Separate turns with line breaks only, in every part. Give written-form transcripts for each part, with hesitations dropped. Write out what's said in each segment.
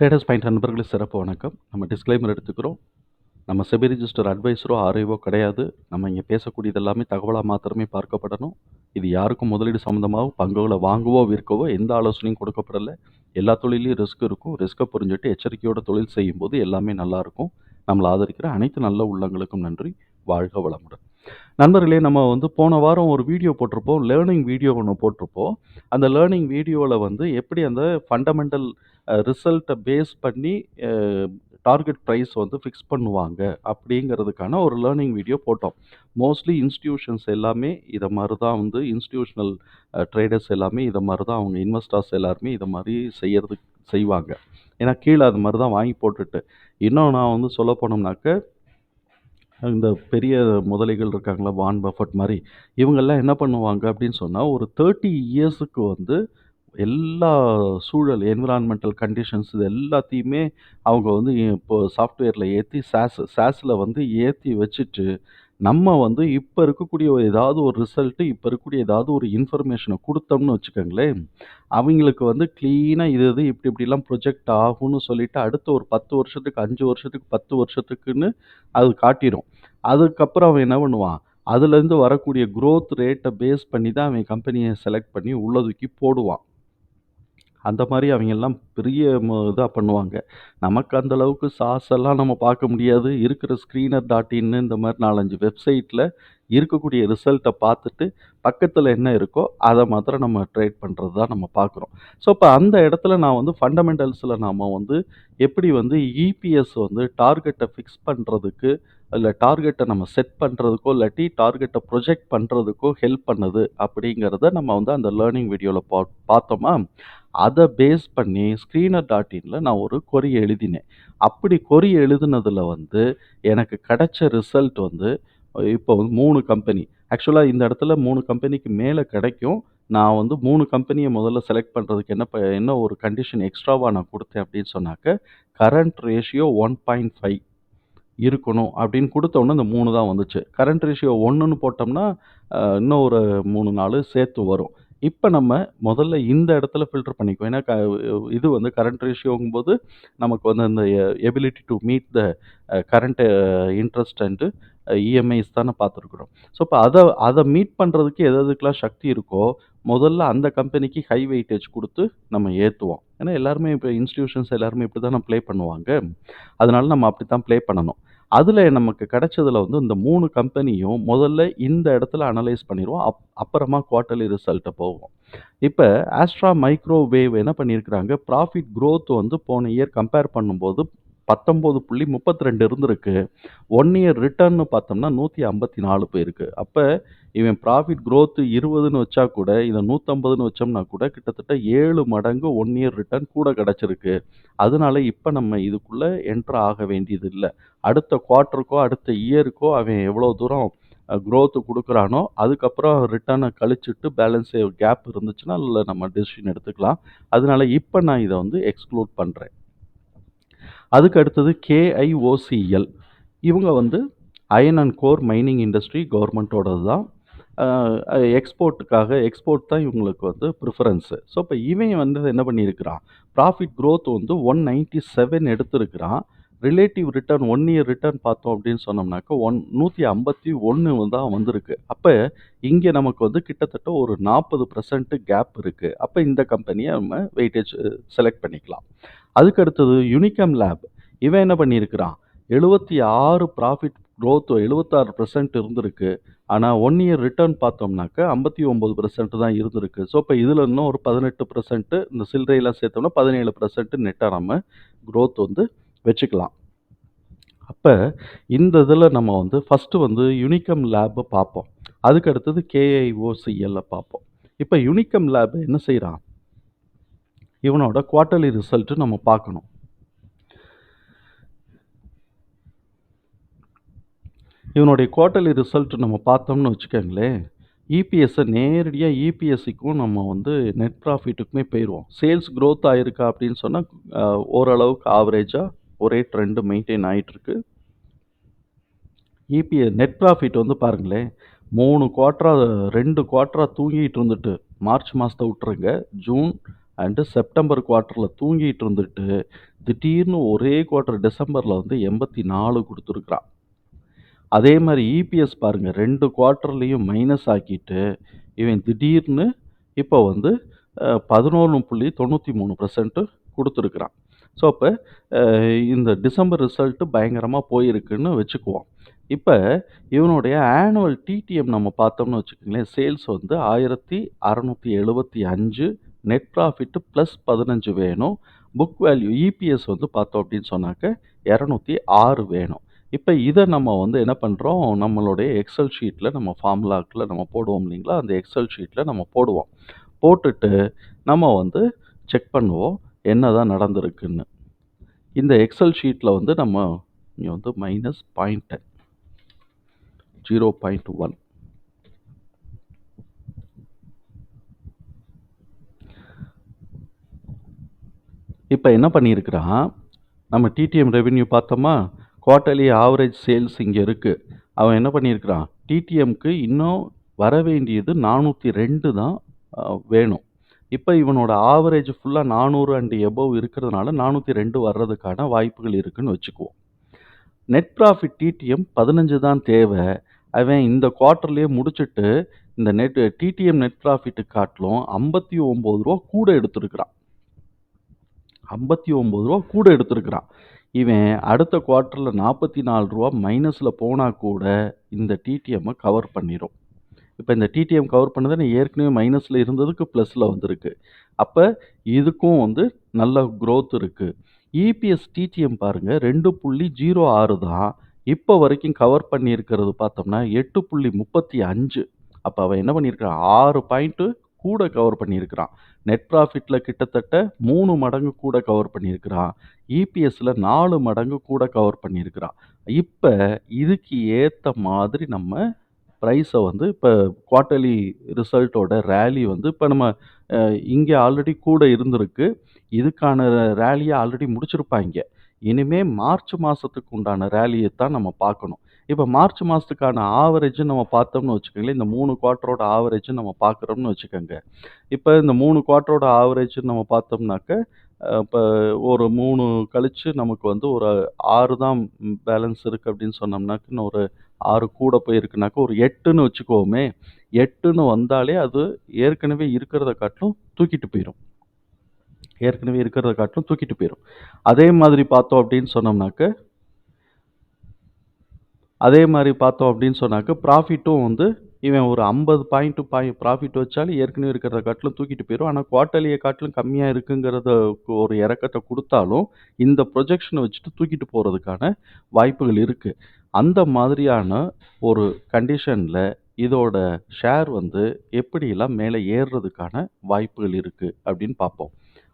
Traders point நண்பர்களுக்கு சிறப்பு வணக்கம். நம்ம டிஸ்க்ளைமர் எடுத்துக்கிறோம். நம்ம செபி ரிஜிஸ்டர் அட்வைஸரோ ஆர்ஐஓ கிடையாது. நம்ம இங்கே பேசக்கூடியது எல்லாமே தகவலாக மாத்திரமே பார்க்கப்படணும். இது யாருக்கும் முதலீடு சம்மந்தமாகவும் பங்குகளை வாங்கவோ விற்கவோ எந்த ஆலோசனையும் கொடுக்கப்படலை. எல்லா தொழிலையும் ரிஸ்க் இருக்கும். ரிஸ்க்கை புரிஞ்சுட்டு எச்சரிக்கையோட தொழில் செய்யும்போது எல்லாமே நல்லாயிருக்கும். நம்மளை ஆதரிக்கிற அனைத்து நல்ல உள்ளங்களுக்கும் நன்றி. வாழ்க வளமுடன். நண்பர்களே, நம்ம போன வாரம் ஒரு வீடியோ போட்டிருப்போம். லேர்னிங் வீடியோ ஒன்று போட்டிருப்போம். அந்த லேர்னிங் வீடியோவில் எப்படி அந்த ஃபண்டமெண்டல் ரிசல்ட்டை பேஸ் பண்ணி டார்கெட் ப்ரைஸ் ஃபிக்ஸ் பண்ணுவாங்க அப்படிங்கிறதுக்கான ஒரு லேர்னிங் வீடியோ போட்டோம். மோஸ்ட்லி இன்ஸ்டிடியூஷன்ஸ் எல்லாமே இதை மாதிரி தான் இன்ஸ்டிடியூஷனல் ட்ரேடர்ஸ் எல்லாமே இதை மாதிரி தான், அவங்க இன்வெஸ்டர்ஸ் எல்லாருமே இதை மாதிரி செய்வாங்க. ஏன்னா கீழே அது மாதிரி தான் வாங்கி போட்டுட்டு, இன்னும் நான் சொல்ல போனோம்னாக்க இந்த பெரிய முதலைகள் இருக்காங்களா, வான் பஃபட் மாதிரி, இவங்கெல்லாம் என்ன பண்ணுவாங்க அப்படின்னு சொன்னால், ஒரு 30 இயர்ஸுக்கு எல்லா சூழல் என்விரான்மெண்டல் கண்டிஷன்ஸ் இது எல்லாத்தையுமே அவங்க இப்போ சாஃப்ட்வேரில் ஏற்றி சாஸில் ஏற்றி வச்சுட்டு, நம்ம இப்போ இருக்கக்கூடிய ஏதாவது ஒரு ரிசல்ட்டு, இப்போ இருக்கக்கூடிய ஏதாவது ஒரு இன்ஃபர்மேஷனை கொடுத்தோம்னு வச்சுக்கோங்களேன், அவங்களுக்கு க்ளீனாக இது இது இப்படி இப்படிலாம் ப்ரொஜெக்ட் ஆகும்னு சொல்லிட்டு அடுத்த ஒரு 10 வருஷத்துக்கு 5 வருஷத்துக்கு 10 வருஷத்துக்குன்னு அது காட்டிடும். அதுக்கப்புறம் அவன் என்ன பண்ணுவான், அதுலேருந்து வரக்கூடிய க்ரோத் ரேட்டை பேஸ் பண்ணி தான் அவன் கம்பெனியை செலக்ட் பண்ணி உள்ள தூக்கி போடுவான். அந்த மாதிரி அவங்கெல்லாம் பெரிய இதாக பண்ணுவாங்க. நமக்கு அந்த அளவுக்கு சாஸெல்லாம் நம்ம பார்க்க முடியாது. இருக்கிற ஸ்க்ரீனர் டாட் இன் இந்த மாதிரி 4, 5 வெப்சைட்டில் இருக்கக்கூடிய ரிசல்ட்டை பார்த்துட்டு, பக்கத்தில் என்ன இருக்கோ அதை மாத்திரம் நம்ம ட்ரேட் பண்ணுறது தான் நம்ம பார்க்குறோம். ஸோ இப்போ அந்த இடத்துல நான் ஃபண்டமெண்டல்ஸில் நாம் எப்படி இபிஎஸ் டார்கெட்டை ஃபிக்ஸ் பண்ணுறதுக்கு, இல்லை டார்கெட்டை நம்ம செட் பண்ணுறதுக்கோ, இல்லாட்டி டார்கெட்டை ப்ரொஜெக்ட் பண்ணுறதுக்கோ ஹெல்ப் பண்ணுது அப்படிங்கிறத நம்ம அந்த லேர்னிங் வீடியோவில் பார்த்தோமா. அதை பேஸ் பண்ணி ஸ்க்ரீனர் டாட் இனில் நான் ஒரு கொரி எழுதினேன். அப்படி கொரி எழுதுனதில் எனக்கு கிடைச்ச ரிசல்ட் இப்போ 3 கம்பெனி. ஆக்சுவலாக இந்த இடத்துல 3 கம்பெனிக்கு மேலே கிடைக்கும். நான் 3 கம்பெனியை முதல்ல செலக்ட் பண்ணுறதுக்கு என்ன ஒரு கண்டிஷன் எக்ஸ்ட்ராவாக நான் கொடுத்தேன் அப்படின்னு சொன்னாக்க, கரண்ட் ரேஷியோ 1.5 இருக்கணும் அப்படின்னு கொடுத்தோன்னே இந்த 3 தான் வந்துச்சு. கரண்ட் ரேஷியோ 1ன்னு போட்டோம்னா இன்னும் ஒரு 3, 4 சேர்த்து வரும். இப்போ நம்ம முதல்ல இந்த இடத்துல ஃபில்டர் பண்ணிக்குவோம். ஏன்னா இது கரண்ட் ரேஷியோங்கும்போது நமக்கு அந்த ability to meet the current interest and EMIs தானே பார்த்துருக்குறோம். ஸோ இப்போ அதை மீட் பண்ணுறதுக்கு எதுக்கெல்லாம் சக்தி இருக்கோ, முதல்ல அந்த கம்பெனிக்கு ஹை வெயிட்டேஜ் கொடுத்து நம்ம ஏற்றுவோம். ஏன்னா எல்லாருமே இப்போ இன்ஸ்டிடியூஷன்ஸ் எல்லாருமே இப்படி தான் ப்ளே பண்ணுவாங்க. அதனால நம்ம அப்படி தான் ப்ளே பண்ணணும். அதில் நமக்கு கிடைச்சதுல இந்த 3 கம்பெனியும் முதல்ல இந்த இடத்துல அனலைஸ் பண்ணிடுவோம். அப்புறமா குவார்ட்டர்லி ரிசல்ட்டை போவோம். இப்போ ஆஸ்ட்ரா மைக்ரோவேவ் என்ன பண்ணியிருக்கிறாங்க, ப்ராஃபிட் க்ரோத் போன இயர் கம்பேர் பண்ணும்போது 19.32 இருந்திருக்கு. 1 இயர் ரிட்டர்ன்னு பார்த்தோம்னா 154 போயிருக்கு. அப்போ இவன் ப்ராஃபிட் க்ரோத் 20ன்னு வச்சா கூட, இதை 150ன்னு வச்சோம்னா கூட கிட்டத்தட்ட 7 மடங்கு 1 இயர் ரிட்டர்ன் கூட கிடச்சிருக்கு. அதனால இப்போ நம்ம இதுக்குள்ளே என்ட்ரு ஆக வேண்டியது இல்லை. அடுத்த குவார்ட்டருக்கோ அடுத்த இயருக்கோ அவன் எவ்வளோ தூரம் க்ரோத்து கொடுக்குறானோ அதுக்கப்புறம் ரிட்டர்னை கழிச்சிட்டு பேலன்ஸ் கேப் இருந்துச்சுன்னா அதில் நம்ம டெசிஷன் எடுத்துக்கலாம். அதனால இப்போ நான் இதை எக்ஸ்க்ளூட் பண்ணுறேன். அதுக்கு அடுத்தது கேஐஓசிஎல். இவங்க iron and ore mining industry கவர்மெண்ட்டோடது தான். எக்ஸ்போர்ட் தான் இவங்களுக்கு ப்ரிஃபரன்ஸு. ஸோ இப்போ இவன் என்ன பண்ணியிருக்கிறான், ப்ராஃபிட் க்ரோத் 197 எடுத்திருக்கிறான். ரிலேட்டிவ் ரிட்டர்ன் 1 இயர் ரிட்டர்ன் பார்த்தோம் அப்படின்னு சொன்னோம்னாக்க 151 தான் வந்திருக்கு. அப்போ இங்கே நமக்கு கிட்டத்தட்ட ஒரு 40% கேப் இருக்குது. அப்போ இந்த கம்பெனியை நம்ம வெயிட்டேஜ் செலக்ட் பண்ணிக்கலாம். அதுக்கு அடுத்தது யூனிகம் லேப். இவன் என்ன பண்ணியிருக்கிறான், 76 ப்ராஃபிட் க்ரோத் 76% இருந்திருக்கு. ஆனால் 1 இயர் ரிட்டர்ன் பார்த்தோம்னாக்க 59% தான் இருந்திருக்கு. ஸோ இப்போ இதில் இன்னும் ஒரு 18%, இந்த சில்லறையெல்லாம் சேர்த்தோம்னா 17% நெட்டாக நம்ம க்ரோத் வச்சுக்கலாம். அப்போ இந்த இதில் நம்ம ஃபஸ்ட்டு யூனிகம் லேப்பை பார்ப்போம். அதுக்கு அடுத்தது கேஐஓசிஎல்லை பார்ப்போம். இப்போ யூனிகம் லேப் என்ன செய்கிறான், இவனோட குவார்ட்டர்லி ரிசல்ட்டு நம்ம பார்க்கணும். இவனுடைய குவார்ட்டர்லி ரிசல்ட் நம்ம பார்த்தோம்னு வச்சுக்கோங்களேன், இபிஎஸ்ஸை நேரடியாக இபிஎஸ்சிக்கும் நம்ம நெட் ப்ராஃபிட்டுக்குமே போயிடுவோம். சேல்ஸ் க்ரோத் ஆகிருக்கா அப்படின்னு சொன்னால் ஓரளவுக்கு ஆவரேஜாக ஒரே ட்ரெண்டு மெயின்டைன் ஆகிட்டுருக்கு. நெட் ப்ராஃபிட் பாருங்களேன், 2 குவார்ட்டராக தூங்கிட்டு இருந்துட்டு, மார்ச் மாதத்தை விட்டுருங்க, ஜூன் அண்டு செப்டம்பர் குவார்ட்டரில் தூங்கிட்டு இருந்துட்டு திடீர்னு ஒரே குவார்ட்டர் டிசம்பர்ல வந்து 84 குடுத்துருக்கிறான். அதே மாரி இபிஎஸ் பாருங்க 2 குவார்ட்டர்லயும் மைனஸ் ஆக்கிட்டு, இவன் திடீர்னு இப்போ வந்து 11.93% குடுத்துருக்கிறான். ஸோ, அப்ப இந்த டிசம்பர் ரிசல்ட் பயங்கரமா போயிருக்குன்னு வச்சுக்குவோம். இப்ப இவனுடைய ஆனுவல் டிடிஎம் நம்ம பார்த்தோம்னு வச்சுக்கங்களேன், சேல்ஸ் வந்து 1675, நெட் ப்ராஃபிட் ப்ளஸ் 15 வேணும். புக் வேல்யூ இபிஎஸ் வந்து பார்த்தோம் அப்படின்னு சொன்னாக்க 206 வேணும். இப்ப இத நம்ம வந்து என்ன பண்றோம், நம்மளுடைய எக்ஸெல் ஷீட்ல நம்ம ஃபார்முலாக்குள்ள நம்ம போடுவோம் இல்லைங்களா? அந்த எக்ஸெல் ஷீட்ல நம்ம போடுவோம். போட்டுட்டு நம்ம வந்து செக் பண்ணுவோம், என்னதான் நடந்திருக்குன்னு. இந்த எக்ஸெல் ஷீட்ல வந்து நம்ம இங்க வந்து -0.10 0.1 இப்ப என்ன பண்ணியிருக்கிறான், நம்ம டிடிஎம் ரெவென்யூ பார்த்தோமா? குவார்ட்டர்லி ஆவரேஜ் சேல்ஸ் இங்க இருக்கு. அவன் என்ன பண்ணியிருக்கிறான், டிடிஎம்க்கு இன்னும் வரவேண்டியது 402 தான் வேணும். இப்ப இவனோட ஆவரேஜ் ஃபுல்லா 400 அண்ட் எபோவ் இருக்கிறதுனால 402 வர்றதுக்கான வாய்ப்புகள் இருக்குன்னு வச்சுக்குவோம். நெட் ப்ராஃபிட் டிடிஎம் 15 தான் தேவை. அவன் இந்த குவார்ட்டர்லயே முடிச்சுட்டு, இந்த டிடிஎம் நெட் ப்ராஃபிட் காட்டிலும் ரூ. 59 கூட எடுத்திருக்கிறான். ரூ. 59 கூட எடுத்திருக்கிறான். இவன் அடுத்த குவார்ட்டர்ல ரூ. 44 மைனஸ்ல போனா கூட இந்த டிடிஎம்ம கவர் பண்ணிரும். இப்ப இந்த டிடிஎம் கவர் பண்ணது ஏற்கனவே மைனஸ்ல இருந்ததுக்கு பிளஸ்ல வந்திருக்கு. அப்ப இதுக்கும் வந்து நல்ல குரோத் இருக்கு. இபிஎஸ் டிடிஎம் பாருங்க 2.06 தான். இப்ப வரைக்கும் கவர் பண்ணியிருக்கிறது பார்த்தோம்னா 8.35. அப்ப அவன் என்ன பண்ணியிருக்கிறான், 6 பாயிண்ட் கூட கவர் பண்ணியிருக்கிறான். நெட் ப்ராஃபிட்ல கிட்டத்தட்ட 3 மடங்கு கூட கவர் பண்ணியிருக்கிறான். இபிஎஸ்ல 4 மடங்கு கூட கவர் பண்ணியிருக்கிறான். இப்ப இதுக்கு ஏத்த மாதிரி நம்ம பிரைஸ வந்து இப்ப குவார்ட்டர்லி ரிசல்ட்டோட ரேலி வந்து இப்ப நம்ம இங்க ஆல்ரெடி கூட இருந்திருக்கு. இதுக்கான ரேலிய ஆல்ரெடி முடிச்சிருப்பாய்ங்க. இனிமே மார்ச் மாசத்துக்கு உண்டான ரேலிய தான் நம்ம பார்க்கணும். இப்ப மார்ச் மாசத்துக்கான ஆவரேஜ் நம்ம பார்த்தோம்னு வச்சுக்கோங்களேன், இந்த 3 குவார்ட்டரோட ஆவரேஜ் நம்ம பார்க்குறோம்னு வச்சுக்கோங்க. இப்ப இந்த 3 குவார்ட்டரோட ஆவரேஜ் நம்ம பார்த்தோம்னாக்க, இப்ப ஒரு 3 கழிச்சு நமக்கு வந்து ஒரு 6 தான் பேலன்ஸ் இருக்கு அப்படின்னு சொன்னோம்னாக்க, இன்னும் ஒரு 6 கூட போயிருக்குனாக்க, ஒரு 8ன்னு வச்சுக்குவோமே. 8ன்னு வந்தாலே அது ஏற்கனவே இருக்கிறத காட்டிலும் தூக்கிட்டு போயிரும். ஏற்கனவே இருக்கிறத காட்டிலும் தூக்கிட்டு போயிரும். அதே மாதிரி பார்த்தோம் அப்படின்னு சொன்னோம்னாக்க, ப்ராஃபிட்டும் வந்து இவன் ஒரு 50 பாயிண்ட் ப்ராஃபிட் வச்சாலும் ஏற்கனவே இருக்கிறத காட்டிலும் தூக்கிட்டு போயிரும். ஆனா குவார்ட்டர்லிய காட்டிலும் கம்மியா இருக்குங்கிறத ஒரு இறக்கத்த குடுத்தாலும், இந்த ப்ரொஜெக்ஷன வச்சுட்டு தூக்கிட்டு போறதுக்கான வாய்ப்புகள் இருக்கு. அந்த மாதிரியான ஒரு கண்டிஷன்ல இதோட ஷேர் வந்து எப்படியெல்லாம் மேலே ஏறுறதுக்கான வாய்ப்புகள் இருக்கு அப்படின்னு பார்ப்போம்.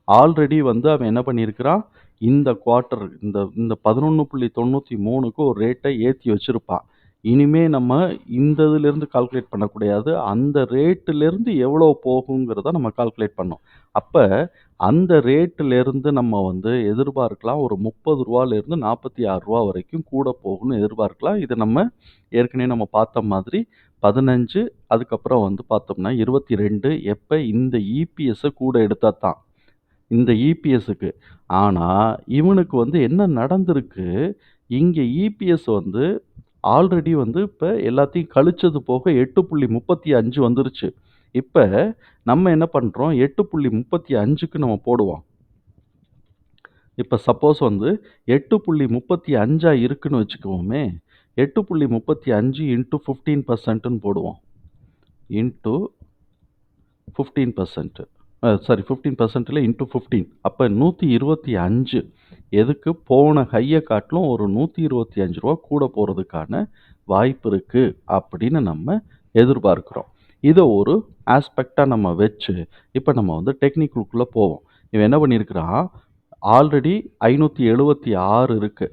ஆல்ரெடி வந்து அவன் என்ன பண்ணியிருக்கிறான், இந்த குவார்ட்டர் இந்த இந்த 11.93க்கு ஒரு ரேட்ட ஏத்தி வச்சிருப்பான். இனிமே நம்ம இந்த இதிலிருந்து கால்குலேட் பண்ணக்கூடாது. அந்த ரேட்டிலிருந்து எவ்வளோ போகுங்கிறத நம்ம கால்குலேட் பண்ணணும். அப்ப அந்த ரேட்டிலிருந்து நம்ம வந்து எதிர்பார்க்கலாம் ஒரு ரூ. 30லேருந்து ரூ. 46 வரைக்கும் கூட போகும்னு எதிர்பார்க்கலாம். இது நம்ம ஏற்கனவே நம்ம பார்த்த மாதிரி 15 அதுக்கப்புறம் வந்து பார்த்தோம்னா 22 எப்ப இந்த இபிஎஸ்ஸ கூட எடுத்தா தான். இந்த இபிஎஸ்ஸுக்கு. ஆனா, இவனுக்கு வந்து என்ன நடந்திருக்கு, இங்க இபிஎஸ் வந்து ஆல்ரெடி வந்து இப்ப எல்லாத்தையும் கழிச்சது போக 8.35 வந்துருச்சு. இப்ப நம்ம என்ன பண்றோம், 8.35க்கு நம்ம போடுவோம். இப்ப சப்போஸ் வந்து 8.35 இருக்குன்னு வச்சுக்குவோமே, 8.35 இன்டூ 15%ன்னு போடுவோம். இன்டூ 15%. Sorry 15% into 15. அப்ப 125 எதுக்கு போன ஹைய காட்டிலும் ஒரு ரூ. 125 கூட போறதுக்கான வாய்ப்பு இருக்கு அப்படின்னு நம்ம எதிர்பார்க்கிறோம். இத ஒரு ஆஸ்பெக்ட்டா நம்ம வச்சு, இப்ப நம்ம வந்து டெக்னிக்குள்ள போவோம். இவன் என்ன பண்ணியிருக்கிறான், ஆல்ரெடி 576 இருக்கு.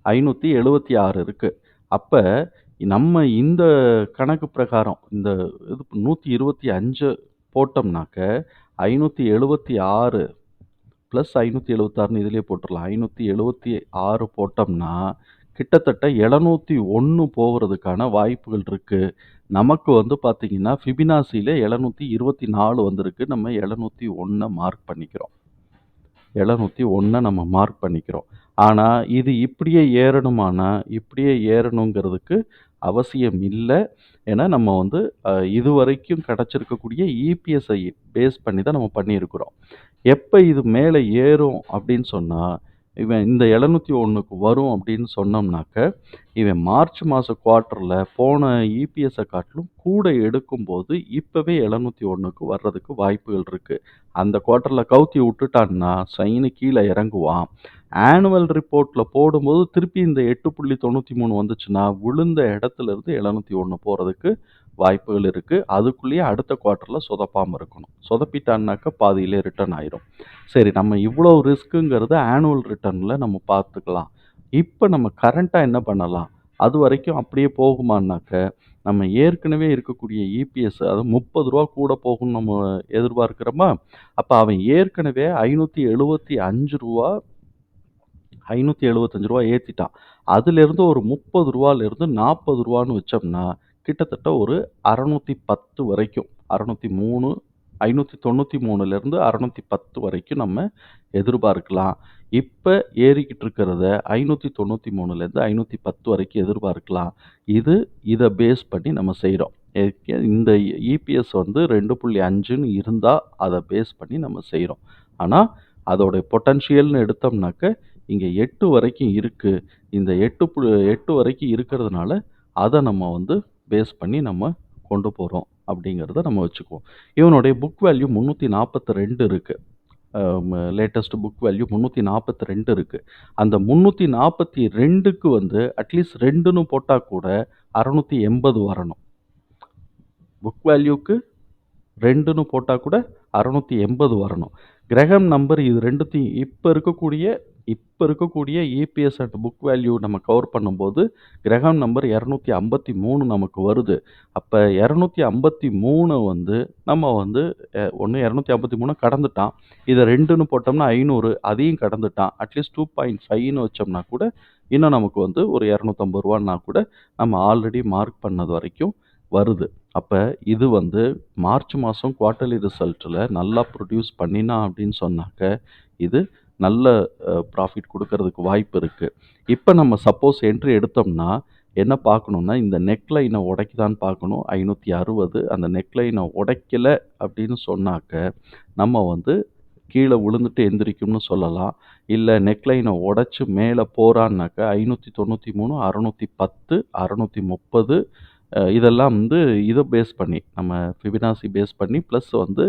576 இருக்கு. அப்ப நம்ம இந்த கணக்கு பிரகாரம் இந்த இது 125 போட்டோம்னாக்க 576 ப்ளஸ் 576ன்னு இதிலேயே போட்டுறலாம். 576 போட்டோம்னா கிட்டத்தட்ட 701 போவறதுக்கான வாய்ப்புகள் இருக்கு. நமக்கு வந்து பார்த்தீங்கன்னா, ஃபிபனாசில 724 வந்திருக்கு. நம்ம 701 மார்க் பண்ணிக்கிறோம். 701 நம்ம மார்க் பண்ணிக்கிறோம். ஆனா, இது இப்படியே ஏறணுமானா, இப்படியே ஏறணுங்கிறதுக்கு அவசியம் இல்ல. ஏன்னா, நம்ம வந்து இதுவரைக்கும் கிடைச்சிருக்கக்கூடிய இபிஎஸ்ஐ பேஸ் பண்ணி தான் நம்ம பண்ணியிருக்கிறோம். எப்ப இது மேல ஏறும் அப்படின்னு சொன்னா, இவன் இந்த 701க்கு வரும் அப்படின்னு சொன்னோம்னாக்க, இவன் மார்ச் மாச குவார்ட்டர்ல போன இபிஎஸ்ஸ காட்டிலும் கூட எடுக்கும்போது, இப்பவே 701க்கு வர்றதுக்கு வாய்ப்புகள் இருக்கு. அந்த குவார்ட்டர்ல கவுத்தி விட்டுட்டான்னா, சைன்னு கீழ இறங்குவான். ஆனுவல் ரிப்போர்ட்ல போடும்போது திருப்பி இந்த 8.93 வந்துச்சுன்னா, விழுந்த இடத்துல இருந்து 701 போறதுக்கு வாய்ப்புகள் இருக்கு. அதுக்குள்ளேயே அடுத்த குவார்ட்டர்ல சொதப்பாம இருக்கணும். சொதப்பிட்டான்னாக்க பாதியிலே ரிட்டர்ன் ஆயிரும். சரி, நம்ம இவ்வளோ ரிஸ்க்குங்கிறத ஆனுவல் ரிட்டர்ன்ல நம்ம பார்த்துக்கலாம். இப்ப நம்ம கரண்ட்டா என்ன பண்ணலாம்? அதுவரைக்கும் அப்படியே போகுமான்னாக்க, நம்ம ஏற்கனவே இருக்கக்கூடிய இபிஎஸ் அது ரூ. 30 கூட போகும்னு நம்ம எதிர்பார்க்கிறோமா? அப்ப அவன் ஏற்கனவே ரூ. 575 ரூ. 575 ஏத்திட்டான். அதிலிருந்து ஒரு ரூ. 30லிருந்து ரூ. 40ன்னு வச்சோம்னா, கிட்டத்தட்ட ஒரு 610 வரைக்கும் 603 593லிருந்து 610 வரைக்கும் நம்ம எதிர்பார்க்கலாம். இப்ப ஏறிக்கிட்டு இருக்கிறத 593லேருந்து 510 வரைக்கும் எதிர்பார்க்கலாம். இத பேஸ் பண்ணி நம்ம செய்றோம். இந்த இபிஎஸ் வந்து 2.5ன்னு இருந்தா, அத பேஸ் பண்ணி நம்ம செய்றோம். ஆனா, அதோட பொட்டன்ஷியல்னு எடுத்தோம்னாக்க, இங்க 8 வரைக்கும் இருக்கு. இந்த 8 வரைக்கும் இருக்கிறதுனால, அத நம்ம வந்து பேஸ் பண்ணி நம்ம கொண்டு போறோம் அப்படிங்கிறத நம்ம வச்சுக்குவோம். இவனுடைய புக் வேல்யூ 342 இருக்கு. லேட்டஸ்ட் புக் வேல்யூ 342 இருக்கு. அந்த 342க்கு வந்து அட்லீஸ்ட் 2ன்னு போட்டா கூட 680 வரணும். புக் வேல்யூக்கு 2ன்னு போட்டா கூட 680 வரணும். கிரஹாம் நம்பர் இது 2த்தையும் இப்ப இருக்கக்கூடிய இபிஎஸ் அண்ட் புக் வேல்யூ நம்ம கவர் பண்ணும்போது, கிரஹாம் நம்பர் 253 நமக்கு வருது. அப்ப 253 வந்து நம்ம வந்து ஒண்ணு 253 கடந்துட்டான். இத 2ன்னு போட்டோம்னா 500 அதையும் கடந்துட்டான். அட்லீஸ்ட் 2.5ன்னு வச்சோம்னா கூட, இன்னும் நமக்கு வந்து ஒரு ரூ. 250ன்னா கூட நம்ம ஆல்ரெடி மார்க் பண்ணது வரைக்கும் வருது. அப்ப இது வந்து மார்ச் மாசம் குவார்ட்டர்லி ரிசல்ட்ல நல்லா புரொடியூஸ் பண்ணினான் அப்படின்னு சொன்னாக்க, இது நல்ல ப்ராஃபிட் குடுக்கறதுக்கு வாய்ப்பு இருக்கு. இப்ப நம்ம சப்போஸ் என்ட்ரி எடுத்தோம்னா, என்ன பார்க்கணும்னா, இந்த நெக் லைன உடைக்குதான்னு பார்க்கணும். 560 அந்த நெக் லைன உடைக்கல அப்படின்னு சொன்னாக்க, நம்ம வந்து கீழ விழுந்துட்டு எந்திரிக்கும்னு சொல்லலாம். இல்ல நெக் லைன உடைச்சு மேல போறான்னாக்க 593, 610, 630 இதெல்லாம் வந்து இத பேஸ் பண்ணி, நம்ம ஃபிபனாசி பேஸ் பண்ணி பிளஸ் வந்து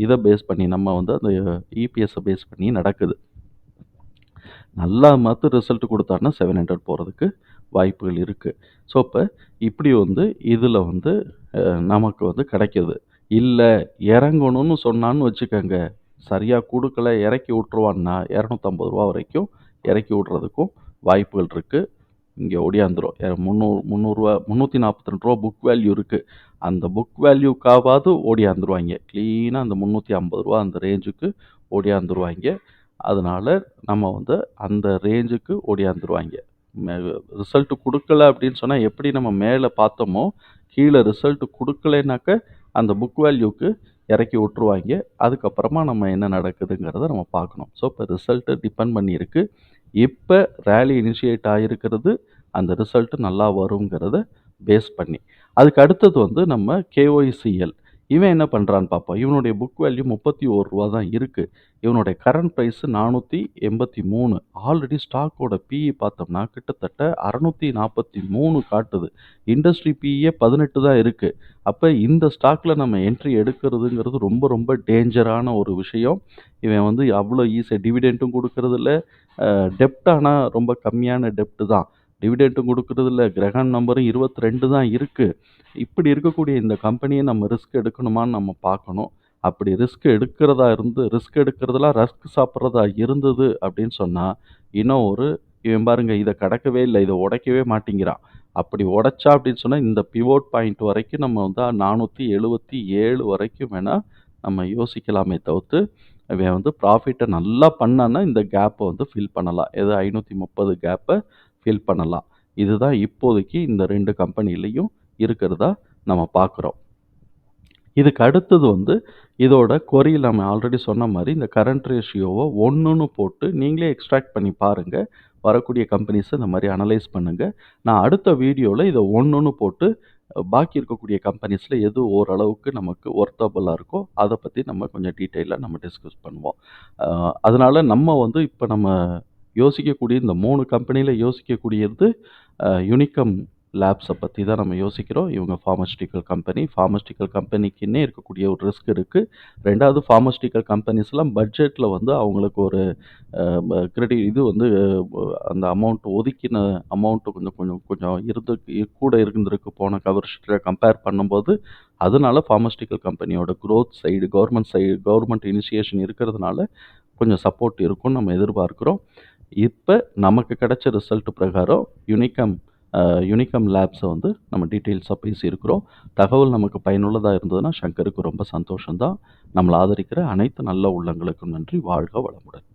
இத பேஸ் பண்ணி நம்ம வந்து அந்த இபிஎஸ்ஸ பேஸ் பண்ணி நடக்குது. நல்லா மாத்து ரிசல்ட் குடுத்தான்னா 700 போறதுக்கு வாய்ப்புகள் இருக்கு. ஸோ, இப்ப இப்படி வந்து இதுல வந்து நமக்கு வந்து கிடைக்குது. இல்ல இறங்கணும்னு சொன்னான்னு வச்சுக்கங்க, சரியா குடுக்கல இறக்கி விட்டுருவான்னா ரூ. 250 வரைக்கும் இறக்கி விடுறதுக்கும் வாய்ப்புகள் இருக்கு. இங்க ஒடியாந்துரும். 300 ரூ. 342 புக் வேல்யூ இருக்கு. அந்த புக் வேல்யூக்காவது ஓடியாந்துருவாய்ங்க. கிளீனா அந்த ரூ. 350 அந்த ரேஞ்சுக்கு ஓடியாந்துருவாய்ங்க. அதனால நம்ம வந்து அந்த ரேஞ்சுக்கு ஓடியாந்துருவாய்ங்க. மெ ரிசல்ட் குடுக்கல அப்படின்னு சொன்னா, எப்படி நம்ம மேல பார்த்தோமோ, கீழ ரிசல்ட் குடுக்கலைனாக்க, அந்த புக் வேல்யூக்கு இறக்கி விட்டுருவாய்ங்க. அதுக்கப்புறமா நம்ம என்ன நடக்குதுங்கிறத நம்ம பார்க்கணும். ஸோ, இப்ப ரிசல்ட் டிபெண்ட் பண்ணியிருக்கு. இப்ப ராலி இனிஷியேட் ஆயிருக்கிறது, அந்த ரிசல்ட் நல்லா வருங்கிறத பேஸ் பண்ணி. அதுக்கு அடுத்தது வந்து நம்ம கேஒய்சிஎல். இவன் என்ன பண்றான்னு பார்ப்போம். இவனுடைய புக் வேல்யூ ரூ. 31 தான் இருக்கு. இவனுடைய கரண்ட் பிரைஸ் 483. ஆல்ரெடி ஸ்டாக்கோட பிஇ பார்த்தோம்னா, கிட்டத்தட்ட 643 காட்டுது. இண்டஸ்ட்ரி பிஇயே 18 தான் இருக்கு. அப்ப இந்த ஸ்டாக்ல நம்ம என்ட்ரி எடுக்கிறதுங்கிறது ரொம்ப ரொம்ப டேஞ்சரான ஒரு விஷயம். இவன் வந்து அவ்வளோ ஈஸியா டிவிடெண்டும் குடுக்கறதில்ல. டெப்ட் ஆனா ரொம்ப கம்மியான டெப்ட் தான். டிவிடெண்டும் குடுக்கறதில்ல. கிரஹாம் நம்பரும் 22 தான் இருக்கு. இப்படி இருக்கக்கூடிய இந்த கம்பெனிய நம்ம ரிஸ்க் எடுக்கணுமான்னு நம்ம பார்க்கணும். அப்படி ரிஸ்க் எடுக்கிறதெல்லாம் ரஸ்க் சாப்பிடுறதா இருந்தது அப்படின்னு சொன்னா, இன்னும் இவன் பாருங்க இத கடக்கவே இல்ல. இத உடைக்கவே மாட்டேங்கிறான். அப்படி உடைச்சா அப்படின்னு சொன்னா, இந்த பிவோட் பாயிண்ட் வரைக்கும் நம்ம வந்து 477 வரைக்கும் வேணா நம்ம யோசிக்கலாமே தவிர்த்து, இவன் வந்து ப்ராஃபிட்ட நல்லா பண்ணான்னா, இந்த கேப்ப வந்து ஃபில் பண்ணலாம். எது 530 கேப்ப ஃபில் பண்ணலாம். இதுதான் இப்போதைக்கு இந்த 2 கம்பெனிலயும் இருக்கிறதா நம்ம பார்க்குறோம். இதுக்கு அடுத்தது வந்து இதோட கொரியில் நம்ம ஆல்ரெடி சொன்ன மாரி இந்த கரண்ட் ரேஷியோவ 1ன்னு போட்டு நீங்களே எக்ஸ்ட்ராக்ட் பண்ணி பாருங்க. வரக்கூடிய கம்பெனிஸ இந்த மாரி அனலைஸ் பண்ணுங்க. நான் அடுத்த வீடியோல இத 1ன்னு போட்டு பாக்கி இருக்கக்கூடிய கம்பெனிஸ்ல எது ஓரளவுக்கு நமக்கு ஒர்த்தபுளா இருக்கோ, அத பத்தி நம்ம கொஞ்சம் டீட்டெயிலா நம்ம டிஸ்கஸ் பண்ணுவோம். அ அதனால நம்ம வந்து இப்ப நம்ம யோசிக்கக்கூடிய இந்த 3 கம்பெனில யோசிக்கக்கூடியது யுனிகம் லேப்ஸ பத்தி தான் நம்ம யோசிக்கிறோம். இவங்க பார்மசூட்டிக்கல் கம்பெனி. பார்மசூட்டிக்கல் கம்பெனிக்குன்னே இருக்கக்கூடிய ஒரு ரிஸ்க் இருக்கு. 2வது பார்மசூட்டிக்கல் கம்பெனிஸ்லாம் பட்ஜெட்ல வந்து அவங்களுக்கு ஒரு இது வந்து அந்த அமௌண்ட் ஒதுக்கின அமௌண்ட் கொஞ்சம் கொஞ்சம் கொஞ்சம் கூட இருந்திருக்கு போன வருஷத்துல கம்பேர் பண்ணும்போது. அதனால பார்மசூட்டிக்கல் கம்பெனியோட கவர்மெண்ட் இனிஷியேஷன் இருக்கிறதுனால கொஞ்சம் சப்போர்ட் இருக்கும்னு நம்ம எதிர்பார்க்கிறோம். இப்ப நமக்கு கிடைச்ச ரிசல்ட் பிரகாரம் யுனிகம் லேப்ஸ வந்து நம்ம டீட்டெயில்ஸா பேசியிருக்கிறோம். தகவல் நமக்கு பயனுள்ளதா இருந்ததுன்னா சங்கருக்கு ரொம்ப சந்தோஷம் தான். நம்மள ஆதரிக்கிற அனைத்து நல்ல உள்ளங்களுக்கும் நன்றி. வாழ்க வளமுடன்.